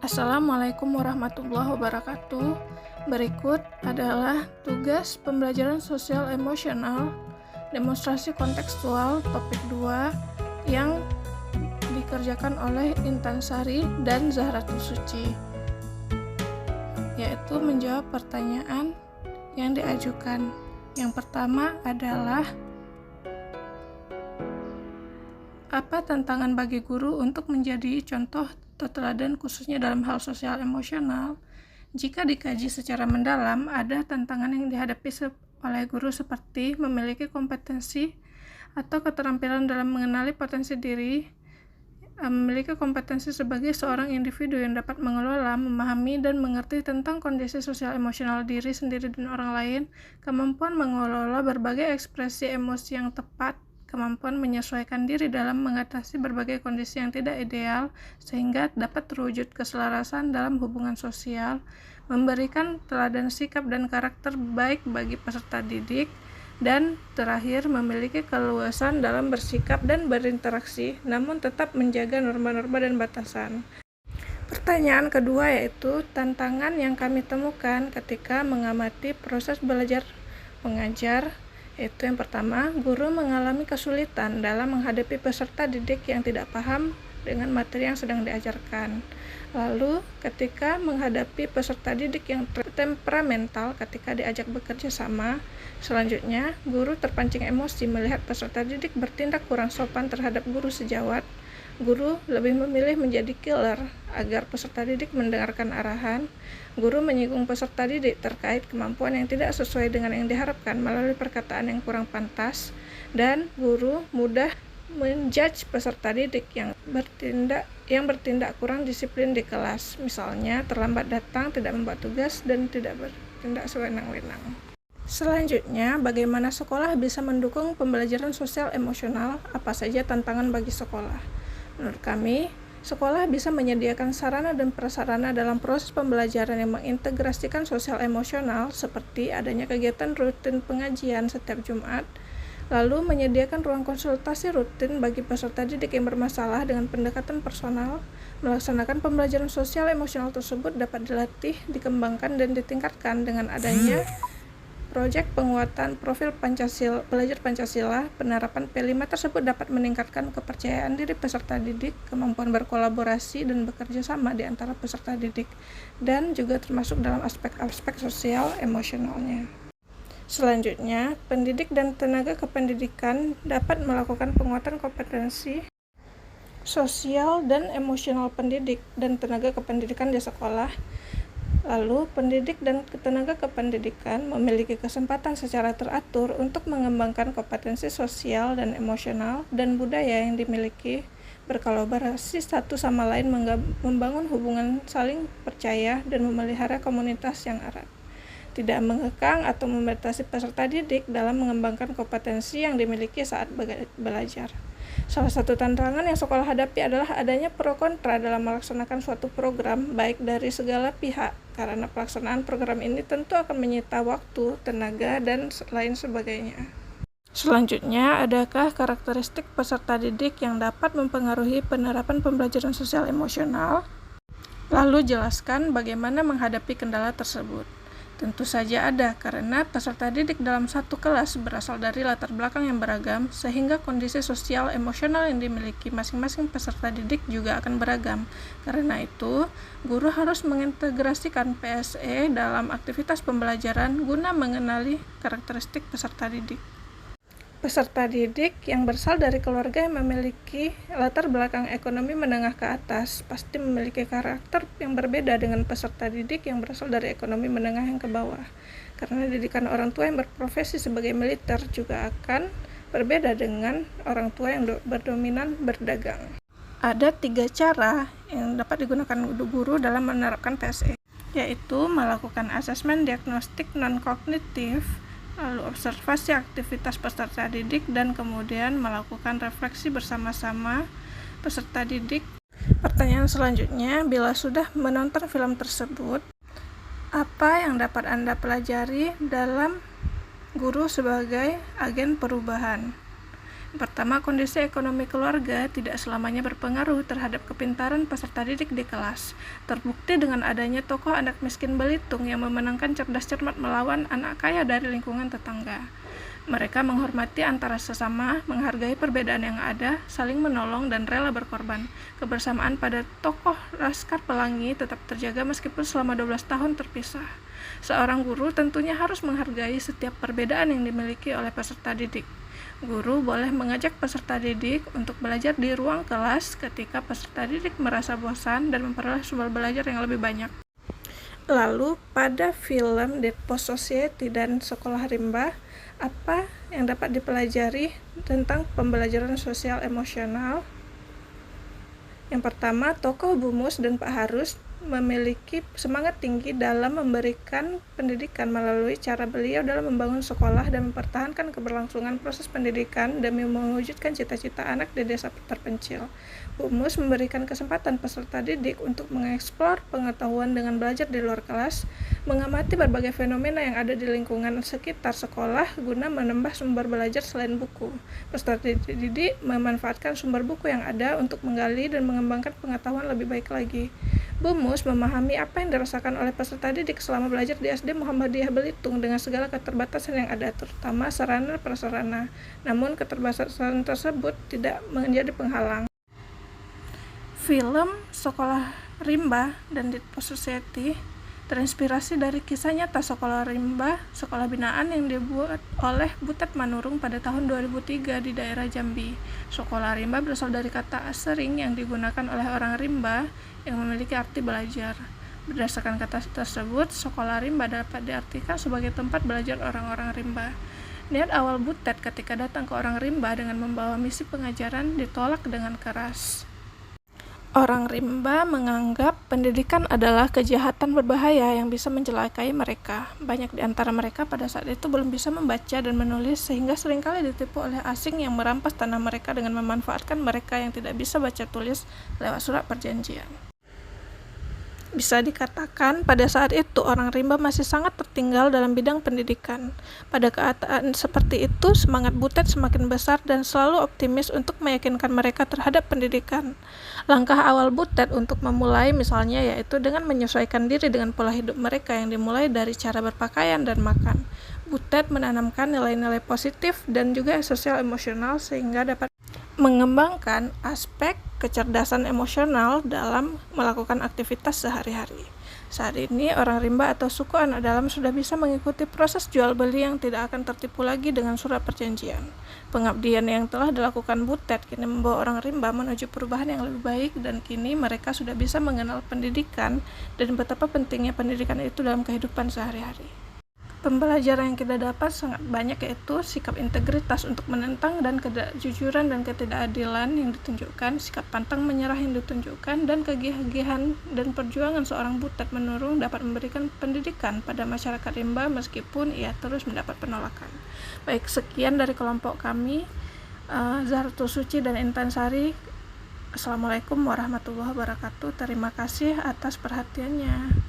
Assalamualaikum warahmatullahi wabarakatuh. Berikut adalah tugas pembelajaran sosial emosional, demonstrasi kontekstual topik 2 yang dikerjakan oleh Intan Sari dan Zahratul Suci, yaitu menjawab pertanyaan yang diajukan. Yang pertama adalah, apa tantangan bagi guru untuk menjadi contoh atau teladan khususnya dalam hal sosial emosional? Jika dikaji secara mendalam, ada tantangan yang dihadapi oleh guru seperti memiliki kompetensi atau keterampilan dalam mengenali potensi diri, memiliki kompetensi sebagai seorang individu yang dapat mengelola, memahami, dan mengerti tentang kondisi sosial emosional diri sendiri dan orang lain, kemampuan mengelola berbagai ekspresi emosi yang tepat, kemampuan menyesuaikan diri dalam mengatasi berbagai kondisi yang tidak ideal sehingga dapat terwujud keselarasan dalam hubungan sosial, memberikan teladan sikap dan karakter baik bagi peserta didik, dan terakhir memiliki keluasan dalam bersikap dan berinteraksi namun tetap menjaga norma-norma dan batasan. Pertanyaan kedua yaitu tantangan yang kami temukan ketika mengamati proses belajar mengajar, yaitu yang pertama, guru mengalami kesulitan dalam menghadapi peserta didik yang tidak paham dengan materi yang sedang diajarkan. Lalu, ketika menghadapi peserta didik yang temperamental ketika diajak bekerja sama, selanjutnya, guru terpancing emosi melihat peserta didik bertindak kurang sopan terhadap guru sejawat. Guru lebih memilih menjadi killer agar peserta didik mendengarkan arahan. Guru menyinggung peserta didik terkait kemampuan yang tidak sesuai dengan yang diharapkan melalui perkataan yang kurang pantas, dan guru mudah menjudge peserta didik yang bertindak kurang disiplin di kelas, misalnya terlambat datang, tidak membuat tugas, dan tidak bertindak sewenang-wenang. Selanjutnya, bagaimana sekolah bisa mendukung pembelajaran sosial emosional? Apa saja tantangan bagi sekolah? Menurut kami, sekolah bisa menyediakan sarana dan prasarana dalam proses pembelajaran yang mengintegrasikan sosial emosional, seperti adanya kegiatan rutin pengajian setiap Jumat, lalu menyediakan ruang konsultasi rutin bagi peserta didik yang bermasalah dengan pendekatan personal. Melaksanakan pembelajaran sosial emosional tersebut dapat dilatih, dikembangkan, dan ditingkatkan dengan adanya proyek penguatan profil pelajar Pancasila. Penerapan P5 tersebut dapat meningkatkan kepercayaan diri peserta didik, kemampuan berkolaborasi dan bekerja sama di antara peserta didik, dan juga termasuk dalam aspek-aspek sosial emosionalnya. Selanjutnya, pendidik dan tenaga kependidikan dapat melakukan penguatan kompetensi sosial dan emosional pendidik dan tenaga kependidikan di sekolah. Lalu, pendidik dan tenaga kependidikan memiliki kesempatan secara teratur untuk mengembangkan kompetensi sosial dan emosional dan budaya yang dimiliki, berkolaborasi satu sama lain, membangun hubungan saling percaya, dan memelihara komunitas yang erat. Tidak mengekang atau membatasi peserta didik dalam mengembangkan kompetensi yang dimiliki saat belajar. Salah satu tantangan yang sekolah hadapi adalah adanya pro kontra dalam melaksanakan suatu program, baik dari segala pihak, karena pelaksanaan program ini tentu akan menyita waktu, tenaga, dan lain sebagainya. Selanjutnya, adakah karakteristik peserta didik yang dapat mempengaruhi penerapan pembelajaran sosial emosional? Lalu jelaskan bagaimana menghadapi kendala tersebut. Tentu saja ada, karena peserta didik dalam satu kelas berasal dari latar belakang yang beragam, sehingga kondisi sosial emosional yang dimiliki masing-masing peserta didik juga akan beragam. Karena itu, guru harus mengintegrasikan PSE dalam aktivitas pembelajaran guna mengenali karakteristik peserta didik. Peserta didik yang berasal dari keluarga yang memiliki latar belakang ekonomi menengah ke atas pasti memiliki karakter yang berbeda dengan peserta didik yang berasal dari ekonomi menengah yang ke bawah. Karena didikan orang tua yang berprofesi sebagai militer juga akan berbeda dengan orang tua yang berdominan berdagang. Ada 3 cara yang dapat digunakan guru dalam menerapkan PSE, yaitu melakukan asesmen diagnostik non-kognitif, lalu observasi aktivitas peserta didik, dan kemudian melakukan refleksi bersama-sama peserta didik. Pertanyaan selanjutnya, bila sudah menonton film tersebut, apa yang dapat Anda pelajari dalam guru sebagai agen perubahan? Pertama, kondisi ekonomi keluarga tidak selamanya berpengaruh terhadap kepintaran peserta didik di kelas. Terbukti dengan adanya tokoh anak miskin Belitung yang memenangkan cerdas cermat melawan anak kaya dari lingkungan tetangga. Mereka menghormati antara sesama, menghargai perbedaan yang ada, saling menolong dan rela berkorban. Kebersamaan pada tokoh Laskar Pelangi tetap terjaga meskipun selama 12 tahun terpisah. Seorang guru tentunya harus menghargai setiap perbedaan yang dimiliki oleh peserta didik. Guru boleh mengajak peserta didik untuk belajar di ruang kelas ketika peserta didik merasa bosan dan memperoleh sumber belajar yang lebih banyak. Lalu, pada film Dead Post Society dan Sekolah Rimba, apa yang dapat dipelajari tentang pembelajaran sosial emosional? Yang pertama, tokoh Bu Mus dan Pak Harus memiliki semangat tinggi dalam memberikan pendidikan melalui cara beliau dalam membangun sekolah dan mempertahankan keberlangsungan proses pendidikan demi mewujudkan cita-cita anak di desa terpencil. Bu Mus memberikan kesempatan peserta didik untuk mengeksplor pengetahuan dengan belajar di luar kelas, mengamati berbagai fenomena yang ada di lingkungan sekitar sekolah guna menambah sumber belajar selain buku. Peserta didik memanfaatkan sumber buku yang ada untuk menggali dan mengembangkan pengetahuan lebih baik lagi. Bu Mus memahami apa yang dirasakan oleh peserta didik selama belajar di SD Muhammadiyah Belitung dengan segala keterbatasan yang ada, terutama sarana prasarana. Namun keterbatasan tersebut tidak menjadi penghalang. Film Sekolah Rimba dan Dead Post Society terinspirasi dari kisah nyata Sekolah Rimba, sekolah binaan yang dibuat oleh Butet Manurung pada tahun 2003 di daerah Jambi. Sekolah Rimba berasal dari kata asering yang digunakan oleh orang Rimba yang memiliki arti belajar. Berdasarkan kata tersebut, Sekolah Rimba dapat diartikan sebagai tempat belajar orang-orang Rimba. Niat awal Butet ketika datang ke orang Rimba dengan membawa misi pengajaran ditolak dengan keras. Orang Rimba menganggap pendidikan adalah kejahatan berbahaya yang bisa mencelakai mereka. Banyak di antara mereka pada saat itu belum bisa membaca dan menulis sehingga seringkali ditipu oleh asing yang merampas tanah mereka dengan memanfaatkan mereka yang tidak bisa baca tulis lewat surat perjanjian. Bisa dikatakan pada saat itu orang Rimba masih sangat tertinggal dalam bidang pendidikan. Pada keadaan seperti itu, semangat Butet semakin besar dan selalu optimis untuk meyakinkan mereka terhadap pendidikan. Langkah awal Butet untuk memulai misalnya yaitu dengan menyesuaikan diri dengan pola hidup mereka yang dimulai dari cara berpakaian dan makan. Butet menanamkan nilai-nilai positif dan juga sosial emosional sehingga dapat mengembangkan aspek kecerdasan emosional dalam melakukan aktivitas sehari-hari. Saat ini, orang Rimba atau suku anak dalam sudah bisa mengikuti proses jual beli yang tidak akan tertipu lagi dengan surat perjanjian. Pengabdian yang telah dilakukan Butet kini membawa orang Rimba menuju perubahan yang lebih baik dan kini mereka sudah bisa mengenal pendidikan dan betapa pentingnya pendidikan itu dalam kehidupan sehari-hari. Pembelajaran yang kita dapat sangat banyak yaitu sikap integritas untuk menentang dan kejujuran dan ketidakadilan yang ditunjukkan, sikap pantang menyerah yang ditunjukkan, dan kegigihan dan perjuangan seorang Butet Manurung dapat memberikan pendidikan pada masyarakat Rimba meskipun ia terus mendapat penolakan. Baik, sekian dari kelompok kami, Zahratul Suci dan Intan Sari. Assalamualaikum warahmatullahi wabarakatuh. Terima kasih atas perhatiannya.